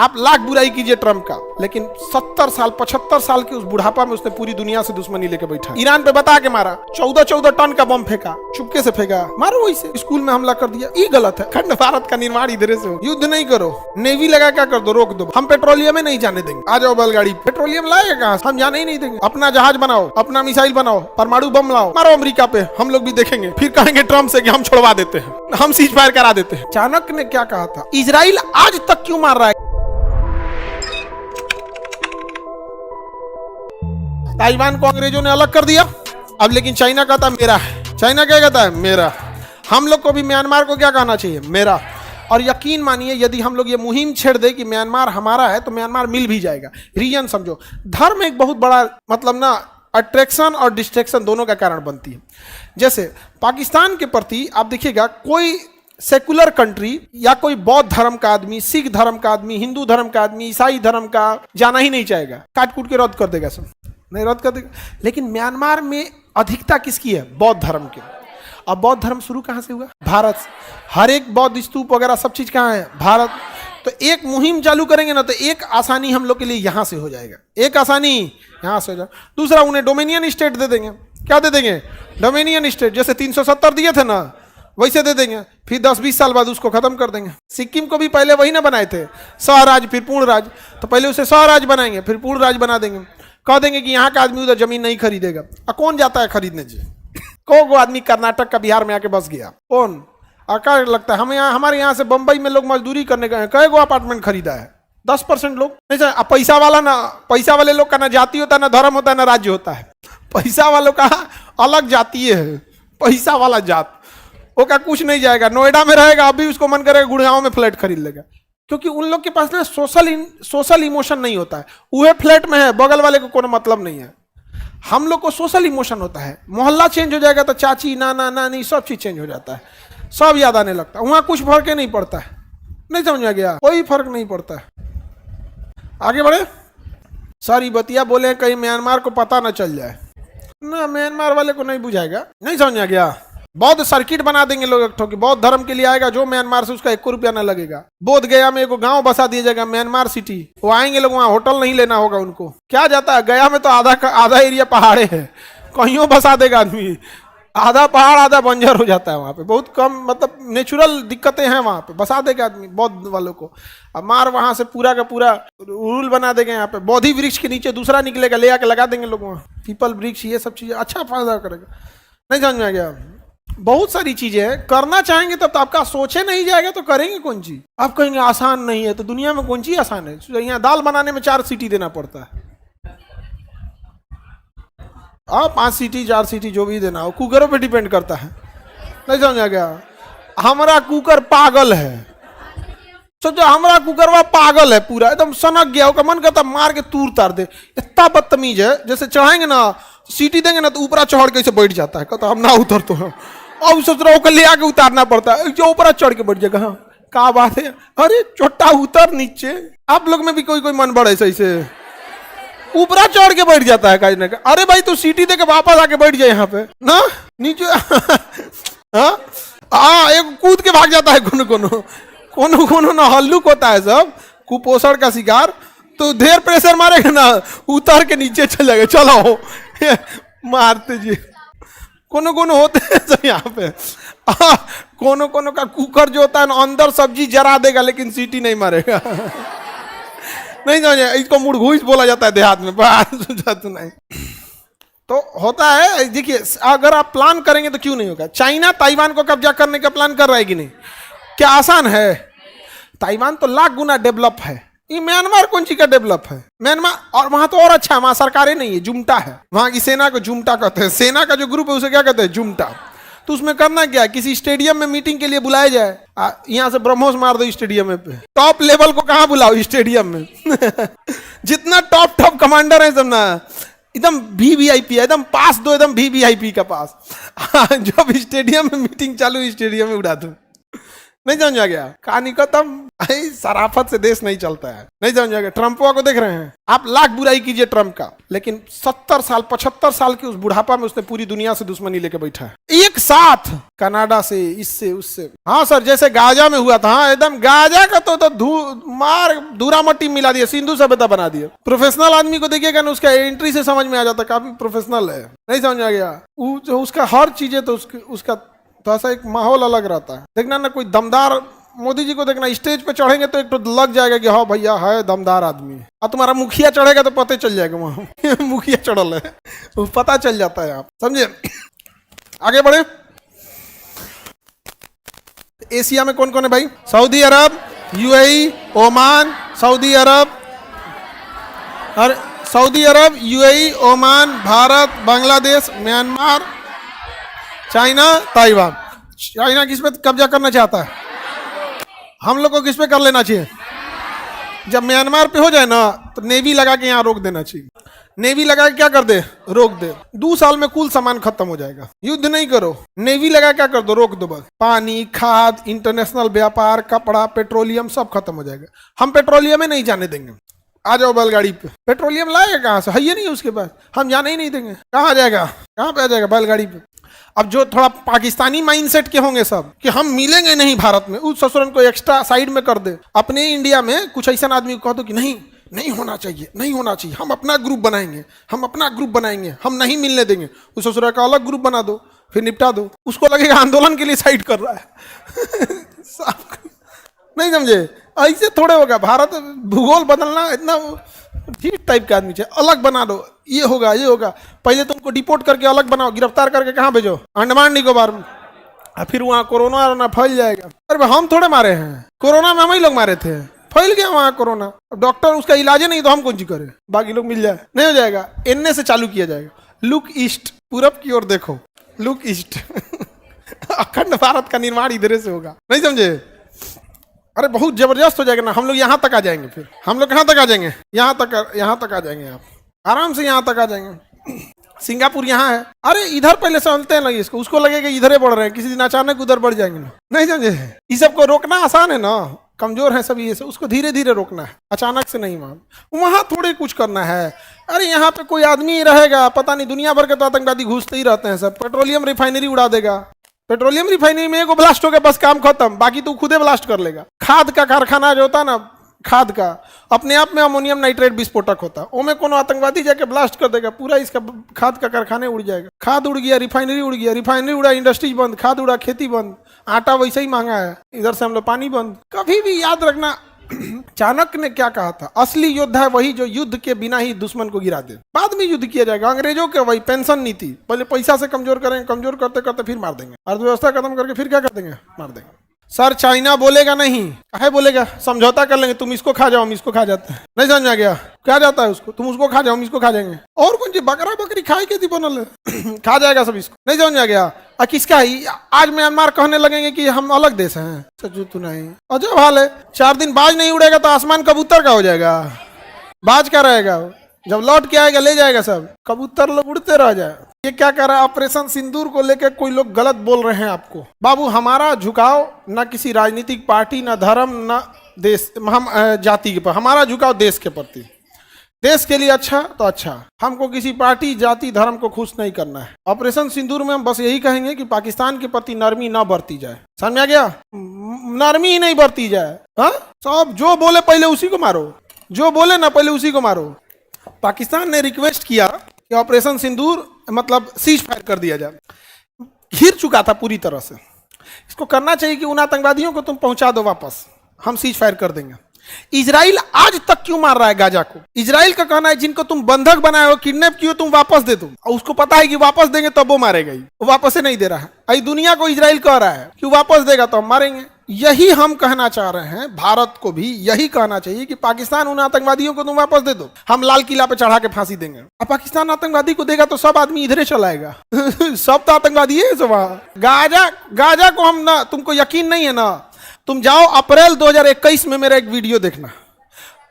आप लाख बुराई कीजिए ट्रम्प का, लेकिन 70 साल 75 साल के उस बुढ़ापा में उसने पूरी दुनिया से दुश्मनी लेके बैठा। ईरान पे बता के मारा, 14 टन का बम फेंका, चुपके से फेंका, मारो वही से। स्कूल में हमला कर दिया, ये गलत है। खंड भारत का निर्माण इधर से हो। युद्ध नहीं करो, नेवी लगा क्या कर दो, रोक दो। हम पेट्रोलियम में नहीं जाने देंगे। आ जाओ बैलगाड़ी, पेट्रोलियम लाएगा कहां से? हम जाने ही नहीं देंगे। अपना जहाज बनाओ, अपना मिसाइल बनाओ, परमाणु बम लाओ, मारो अमेरिका पे, हम लोग भी देखेंगे। फिर कहेंगे ट्रम्प से कि हम छोड़वा देते हैं, हम सीज फायर करा देते हैं। चाणक्य ने क्या कहा था? इजराइल आज तक क्यों मार रहा है? ताइवान को अंग्रेजों ने अलग कर दिया, अब लेकिन चाइना कहता है मेरा है। चाइना क्या कहता है? मेरा। हम लोग को भी म्यांमार को क्या कहना चाहिए? मेरा। और यकीन मानिए, यदि हम लोग ये मुहिम छेड़ दे कि म्यांमार हमारा है, तो म्यांमार मिल भी जाएगा। रीजन समझो, धर्म एक बहुत बड़ा मतलब ना अट्रैक्शन और डिस्ट्रैक्शन दोनों का कारण बनती है। जैसे पाकिस्तान के प्रति आप देखिएगा, कोई सेकुलर कंट्री या कोई बौद्ध धर्म का आदमी, सिख धर्म का आदमी, हिंदू धर्म का आदमी, ईसाई धर्म का जाना ही नहीं चाहेगा, काट कूट के रद्द कर देगा, सब नहीं रद्द कर देगा। लेकिन म्यांमार में अधिकता किसकी है? बौद्ध धर्म की। अब बौद्ध धर्म शुरू कहां से हुआ? भारत से। हर एक बौद्ध स्तूप वगैरह सब चीज कहां है? भारत। तो एक मुहिम चालू करेंगे ना, तो एक आसानी हम लोग के लिए यहां से हो जाएगा, एक आसानी यहां से हो जाएगा। दूसरा, उन्हें डोमिनियन स्टेट दे देंगे। क्या दे देंगे? Dominion state. जैसे 370 दिए थे ना, वैसे दे देंगे। फिर 10-20 साल बाद उसको खत्म कर देंगे। सिक्किम को भी पहले वही ना बनाए थे, स्वराज फिर पूर्ण राज। तो पहले उसे स्वराज बनाएंगे, फिर पूर्ण राज बना देंगे। कह देंगे कि यहाँ का आदमी उधर जमीन नहीं खरीदेगा। कौन जाता है खरीदने? जी को आदमी कर्नाटक का बिहार में आके बस गया, कौन? क्या लगता है? हम यहाँ, हमारे यहाँ से बंबई में लोग मजदूरी करने गए, कई गो अपार्टमेंट खरीदा है? 10% लोग। नहीं, पैसा वाला ना, पैसा वाले लोग का ना जाति होता है, ना धर्म होता है, ना राज्य होता है। पैसा वालों का अलग जातीय है, पैसा वाला जात, वो का कुछ नहीं जाएगा। नोएडा में रहेगा, अभी उसको मन करेगा गुड़गांव में फ्लैट खरीद लेगा, क्योंकि उन लोग के पास ना सोशल इमोशन नहीं होता है। वह फ्लैट में है, बगल वाले को कोनो मतलब नहीं है। हम लोग को सोशल इमोशन होता है। मोहल्ला चेंज हो जाएगा तो चाची, नाना, नानी, सब चीज चेंज हो जाता है, सब याद आने लगता है। वहां कुछ फर्क ही नहीं पड़ता है। नहीं समझ में गया? कोई फर्क नहीं पड़ता है। आगे बढ़े। सारी बतिया बोले कहीं म्यांमार को पता ना चल जाए ना, म्यांमार वाले को नहीं बुझाएगा। नहीं समझ में गया? बौद्ध सर्किट बना देंगे लोग, एक ठोकी बौद्ध धर्म के लिए आएगा जो म्यांमार से, उसका 1 रुपया ना लगेगा। बोध गया में एक गांव बसा दिया जाएगा, म्यांमार सिटी। वो आएंगे लोग, वहां होटल नहीं लेना होगा उनको। क्या जाता है? गया में तो आधा एरिया पहाड़े है, कहीं बसा देगा आदमी। आधा पहाड़ आधा बंजर हो जाता है वहां पे। बहुत कम मतलब नेचुरल दिक्कतें हैं वहां पे, बसा देगा आदमी बौद्ध वालों को। अब मार वहां से पूरा का पूरा रूल बना देंगे। यहाँ पे बोधि वृक्ष के नीचे दूसरा निकलेगा, ले आके लगा देंगे लोग वहाँ। पीपल वृक्ष, ये सब चीजें अच्छा फायदा करेगा। नहीं समझ में आ गया? बहुत सारी चीजें हैं, करना चाहेंगे तब तो आपका सोचे नहीं जाएगा तो करेंगे कौन चीज? आप कहेंगे आसान नहीं है, तो दुनिया में कौन चीज आसान है? यहाँ दाल बनाने में 4 सीटी देना पड़ता है। 5 सीटी 4 सीटी जो भी देना हो, कुकरों पे डिपेंड करता है। नहीं समझा गया? हमारा कुकर पागल है, सोचो हमारा कुकरवा पागल है, पूरा एकदम सनक गया, उसका मन करता मार के तूर तार दे। इतना बदतमीज है, जैसे चढ़ाएंगे ना, सीटी देंगे ना तो ऊपरा चढ़ के बैठ जाता है, कहता हम ना उतर तो है। अब सोच रहा हूँ ले आके उतारना पड़ता है, जो ऊपरा चढ़ के बैठ जाएगा। हाँ क्या बात है? अरे छोटा उतर नीचे। आप लोग में भी कोई मन बढ़े सही से ऊपरा चढ़ के बैठ जाता है काजने का। अरे भाई तू सीटी दे के वापस आके बैठ जाए यहाँ पे ना नीचे। हाँ एक कूद के भाग जाता है, कोनो ना हल्लुक होता है, सब कुपोषण का शिकार। तो ढेर प्रेशर मारेगा ना, उतर के नीचे चल जाएगा। चलो मारते जी, कोनो होते हैं सब यहाँ पे। कोनो का कुकर जो होता है ना, अंदर सब्जी जरा देगा लेकिन सीटी नहीं मारेगा। नहीं समझे? इसको मुड़घुस बोला जाता है देहात में, बात नहीं तो होता है। देखिए अगर आप प्लान करेंगे तो क्यों नहीं होगा। चाइना ताइवान को कब्जा करने का प्लान कर रहा है कि नहीं? क्या आसान है? ताइवान तो लाख गुना डेवलप है। ये म्यांमार कौन सी का डेवलप है? म्यांमार और वहां तो और अच्छा है, वहां सरकारें नहीं है, जुमटा है। वहां की सेना को जुमटा कहते हैं। सेना का जो ग्रुप है उसे क्या कहते हैं? जुमटा। तो उसमें करना क्या? किसी स्टेडियम में मीटिंग के लिए बुलाया जाए, यहाँ से ब्रह्मोस मार दो स्टेडियम में पे। टॉप लेवल को कहाँ बुलाओ? स्टेडियम में। जितना टॉप कमांडर है सब ना, एकदम VVIP है, एकदम पास दो, एकदम VVIP का पास। जब स्टेडियम में मीटिंग चालू, स्टेडियम में उड़ा दो। नहीं समझा गया, कहानी खत्म। भाई सराफत से देश नहीं चलता है, नहीं समझा गया। ट्रम्पवा को देख रहे हैं आप, लाख बुराई कीजिए ट्रम्प का, लेकिन 70 साल 75 साल के उस बुढ़ापा में उसने पूरी दुनिया से दुश्मनी लेके बैठा है एक साथ, कनाडा से, इससे उससे। हाँ सर, जैसे गाजा में हुआ था, हाँ एकदम गाजा का तो मार धूरा मट्टी मिला दिया, सिंधु सभ्यता बना दिया। प्रोफेशनल आदमी को देखिएगा ना, उसका एंट्री से समझ में आ जाता काफी प्रोफेशनल है, नहीं समझा गया। उसका हर चीजें तो उसका तो ऐसा एक माहौल अलग रहता है। देखना ना कोई दमदार मोदी जी को देखना, स्टेज पे चढ़ेंगे तो एक तो लग जाएगा कि हाँ भैया है दमदार आदमी। और तुम्हारा मुखिया चढ़ेगा तो पता चल जाएगा वहां मुखिया चढ़ल है, वो पता चल जाता है, आप समझे। आगे बढ़े। एशिया में कौन कौन है भाई? Saudi Arab, UAE, Oman, Saudi Arab और Saudi Arab, UAE, Oman, Bharat, Bangladesh, Myanmar, China, Taiwan. China किस पे कब्जा करना चाहता है? हम लोग को किस पे कर लेना चाहिए? जब म्यांमार पे हो जाए ना तो नेवी लगा के यहाँ रोक देना चाहिए। नेवी लगा के क्या कर दे? रोक दे। 2 साल में कुल सामान खत्म हो जाएगा। युद्ध नहीं करो, नेवी लगा क्या कर दो? रोक दो बस। पानी, खाद, इंटरनेशनल व्यापार, कपड़ा, पेट्रोलियम सब खत्म हो जाएगा। हम पेट्रोलियम में नहीं जाने देंगे। आ जाओ बैलगाड़ी पे। पेट्रोलियम लाएगा कहाँ से? है ही नहीं उसके पास, हम जाने ही नहीं देंगे। कहाँ जाएगा? कहाँ पे आ जाएगा? बैलगाड़ी पे। अब जो थोड़ा पाकिस्तानी माइंडसेट के होंगे सब कि हम मिलेंगे नहीं भारत में, उस ससुरन को एक्स्ट्रा साइड में कर दे। अपने इंडिया में कुछ ऐसा आदमी को कह दो कि नहीं नहीं होना चाहिए, नहीं होना चाहिए, हम अपना ग्रुप बनाएंगे, हम अपना ग्रुप बनाएंगे, हम नहीं मिलने देंगे। उस ससुरा का अलग ग्रुप बना दो, फिर निपटा दो। उसको लगेगा आंदोलन के लिए साइड कर रहा है नहीं समझे? ऐसे थोड़े होगा। भारत भूगोल बदलना इतना ठीक टाइप का आदमी चाहिए। अलग बना दो, ये होगा ये होगा। पहले तो उनको डिपोर्ट करके अलग बनाओ, गिरफ्तार करके कहाँ भेजो? अंडमान निकोबार में। फिर वहाँ कोरोना फैल जाएगा। अरे हम थोड़े मारे हैं कोरोना में, हम ही लोग मारे थे, फैल गया वहाँ कोरोना। डॉक्टर उसका इलाज नहीं तो हम कौन सी करें? बाकी लोग मिल जाए, नहीं हो जाएगा। एनए से चालू किया जाएगा। लुक ईस्ट, पूरब की ओर देखो, लुक ईस्ट अखंड भारत का निर्माण इधर से होगा, नहीं समझे? अरे बहुत जबरदस्त हो जाएगा ना। हम लोग यहाँ तक आ जाएंगे, फिर हम लोग कहाँ तक आ जाएंगे? यहाँ तक आ जाएंगे। आप आराम से यहाँ तक आ जाएंगे। सिंगापुर यहाँ है। अरे इधर पहले समझते हैं लगे इसको, उसको लगेगा इधर बढ़ रहे हैं, किसी दिन अचानक उधर बढ़ जाएंगे ना, नहीं समझे? इस सबको रोकना आसान है ना, कमजोर है सभी, ये उसको धीरे धीरे रोकना है, अचानक से नहीं। वहाँ थोड़े कुछ करना है। अरे यहाँ पे कोई आदमी रहेगा, पता नहीं दुनिया भर के तो आतंकवादी घुसते ही रहते हैं सब। पेट्रोलियम रिफाइनरी उड़ा देगा, पेट्रोलियम रिफाइनरी में एगो ब्लास्ट हो गया बस काम खत्म, बाकी तू खुदे ब्लास्ट कर लेगा। खाद का कारखाना जो होता है ना, खाद का, अपने आप में अमोनियम नाइट्रेट विस्फोटक होता है, ओमे कोनो आतंकवादी जाके ब्लास्ट कर देगा, पूरा इसका खाद का कारखाने उड़ जाएगा। खाद उड़ गया, रिफाइनरी उड़ गया, रिफाइनरी उड़ा, इंडस्ट्रीज बंद, खाद उड़ा, खेती बंद, आटा वैसे ही महंगा है, इधर से हम लोग पानी बंद। कभी भी याद रखना, चाणक्य ने क्या कहा था? असली योद्धा है वही जो युद्ध के बिना ही दुश्मन को गिरा दे। बाद में युद्ध किया जाएगा। अंग्रेजों के वही पेंशन नीति, पहले पैसा से कमजोर करेंगे, कमजोर करते करते फिर मार देंगे, अर्थव्यवस्था खत्म करके फिर क्या कर देंगे? मार देंगे। सर चाइना बोलेगा नहीं, काहे बोलेगा? समझौता कर लेंगे, तुम इसको खा जाओ हम इसको खा जाते हैं, नहीं समझ आ गया? क्या जाता है उसको, तुम उसको खा जाओ हम इसको खा जाएंगे। और कौन सी बकरा बकरी खाई के थी बनल है खा जाएगा सब इसको, नहीं समझ आ गया? किसका है? आज म्यांमार कहने लगेंगे कि हम अलग देश हैं। सचू तू नहीं, अजब हाल है। 4 दिन बाज नहीं उड़ेगा तो आसमान कबूतर का हो जाएगा, बाज का रहेगा। जब लौट के आएगा ले जाएगा सब, कबूतर लोग उड़ते रह जाए। ये क्या कर रहा है? ऑपरेशन सिंदूर को लेकर कोई लोग गलत बोल रहे हैं आपको। बाबू हमारा झुकाव ना किसी राजनीतिक पार्टी, ना धर्म, ना देश, हम जाति के पर, हमारा झुकाव देश के प्रति, देश के लिए अच्छा तो अच्छा। हमको किसी पार्टी, जाति, धर्म को खुश नहीं करना है। ऑपरेशन सिंदूर में हम बस यही कहेंगे कि पाकिस्तान के प्रति नरमी ना बरती जाए, समझ आ गया? नरमी ही नहीं बरती जाए। हाँ, सब जो बोले पहले उसी को मारो, जो बोले ना पहले उसी को मारो। पाकिस्तान ने रिक्वेस्ट किया कि ऑपरेशन सिंदूर मतलब सीज फायर कर दिया जाए, घिर चुका था पूरी तरह से। इसको करना चाहिए कि उन आतंकवादियों को तुम पहुंचा दो वापस, हम सीज फायर कर देंगे। इजराइल आज तक क्यों मार रहा है गाजा को? इजराइल का कहना है जिनको तुम बंधक बनाए हो, किडनैप किए, तुम वापस दे दो। और उसको पता है कि वापस देंगे तब वो मारेगा ही, वो वापस से नहीं दे रहा है। अभी दुनिया को इजराइल कह रहा है कि वापस देगा तो हम मारेंगे। यही हम कहना चाह रहे हैं, भारत को भी यही कहना चाहिए कि पाकिस्तान उन आतंकवादियों को तुम वापस दे दो, हम लाल किला पे चढ़ा के फांसी देंगे। अब पाकिस्तान आतंकवादी को देगा तो सब आदमी इधरे चलाएगा सब तो आतंकवादी है सब। गाजा को हम ना, तुमको यकीन नहीं है ना, तुम जाओ अप्रैल 2021 में मेरा एक वीडियो देखना,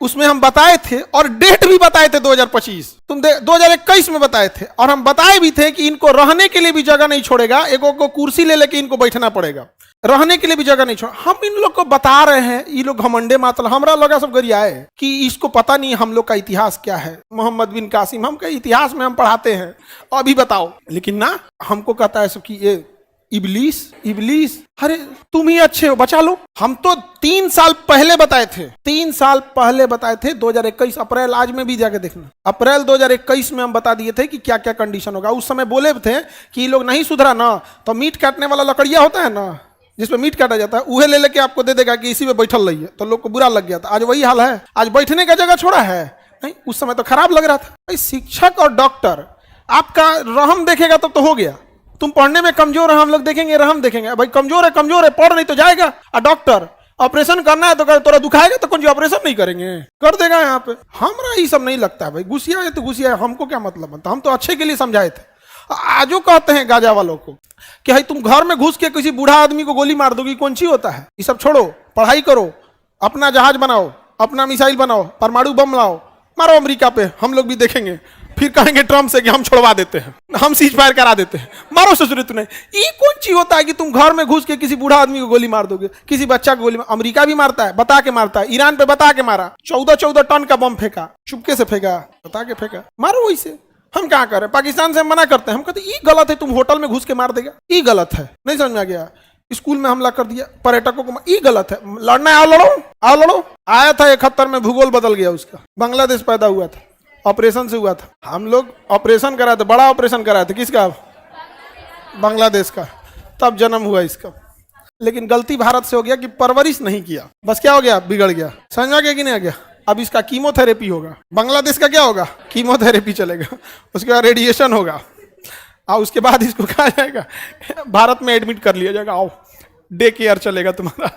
उसमें हम बताए थे और डेट भी बताए थे 2025, तुम 2021 में बताए थे। और हम बताए भी थे कि इनको रहने के लिए भी जगह नहीं छोड़ेगा, एक को कुर्सी ले लेके इनको बैठना पड़ेगा। रहने के लिए भी जगह नहीं छोड़ा। हम इन लोग को बता रहे हैं, ये लोग घमंडे मातल, हमरा लगा सब गरियाए कि इसको पता नहीं हम लोग का इतिहास क्या है। मोहम्मद बिन कासिम, हम कहे इतिहास में हम पढ़ाते हैं, अभी बताओ। लेकिन ना, हमको कहता है सब कि ये इबलीस इबलीस, अरे तुम ही अच्छे हो, बचा लो। हम तो 3 साल पहले बताए थे, 3 साल पहले बताए थे, 2021 अप्रैल, आज में भी जाके देखना, अप्रैल 2021 में हम बता दिए थे कि क्या क्या कंडीशन होगा। उस समय बोले थे कि ये लोग नहीं सुधरा ना, तो मीट काटने वाला लकड़िया होता है ना, जिसपे मीट काटा जाता है, उहे ले लेके आपको दे देगा कि इसी में बैठल रहिए। तो लोग को बुरा लग गया था। आज वही हाल है, आज बैठने का जगह छोड़ा है। नहीं, उस समय तो खराब लग रहा था। भाई शिक्षक और डॉक्टर आपका रहम देखेगा तब तो हो गया। तुम पढ़ने में कमजोर है, हम लोग देखेंगे रहम देखेंगे। भाई कमजोर है, पढ़ नहीं तो जाएगा। और डॉक्टर ऑपरेशन करना है तो तोरा दुखाएगा तो कौन जी ऑपरेशन नहीं करेंगे, कर देगा यहाँ पे। हमरा ये सब नहीं लगता है भाई, गुस्सिया है तो गुस्सिया है, हमको क्या मतलब बनता, हम तो अच्छे के लिए समझाए थे। आजो कहते हैं गाजा वालों को कि भाई तुम घर में घुस के किसी बूढ़ा आदमी को गोली मार दोगी, कौन सी होता है। ये सब छोड़ो, पढ़ाई करो, अपना जहाज बनाओ, अपना मिसाइल बनाओ, परमाणु बम लाओ, मारो अमेरिका पे, हम लोग भी देखेंगे। फिर कहेंगे ट्रम्प से कि हम छोड़वा देते हैं, हम सीज फायर करा देते हैं, मारो ससुरित नहीं। ये कौन चीज होता है कि तुम घर में घुस के किसी बूढ़ा आदमी को गोली मार दोगे, किसी बच्चा को गोली। अमेरिका भी मारता है, बता के मारता है। ईरान पे बता के मारा, 14 टन का बम फेंका, चुपके से फेंका, बता के फेंका, मारो वैसे। हम क्या करें, पाकिस्तान से हम मना करते हैं, हम कहते ये गलत है, तुम होटल में घुस के मार देगा, ये गलत है। नहीं समझ में आ गया, स्कूल में हमला कर दिया, पर्यटकों को, ये गलत है। लड़ना है, आओ लड़ो, आओ लड़ो। आया था 71 में, भूगोल बदल गया उसका, बांग्लादेश पैदा हुआ था, ऑपरेशन से हुआ था। हम लोग ऑपरेशन कराए थे, बड़ा ऑपरेशन कराए थे, किसका, बांग्लादेश का, तब जन्म हुआ इसका। लेकिन गलती भारत से हो गया कि परवरिश नहीं किया, बस क्या हो गया, बिगड़ गया। समझ में आ गया कि नहीं आ गया। अब इसका कीमोथेरेपी होगा, बांग्लादेश का क्या होगा, कीमोथेरेपी चलेगा, उसके बाद रेडिएशन होगा, और उसके बाद इसको कहा जाएगा भारत में एडमिट कर लिया जाएगा, आओ डे केयर चलेगा तुम्हारा।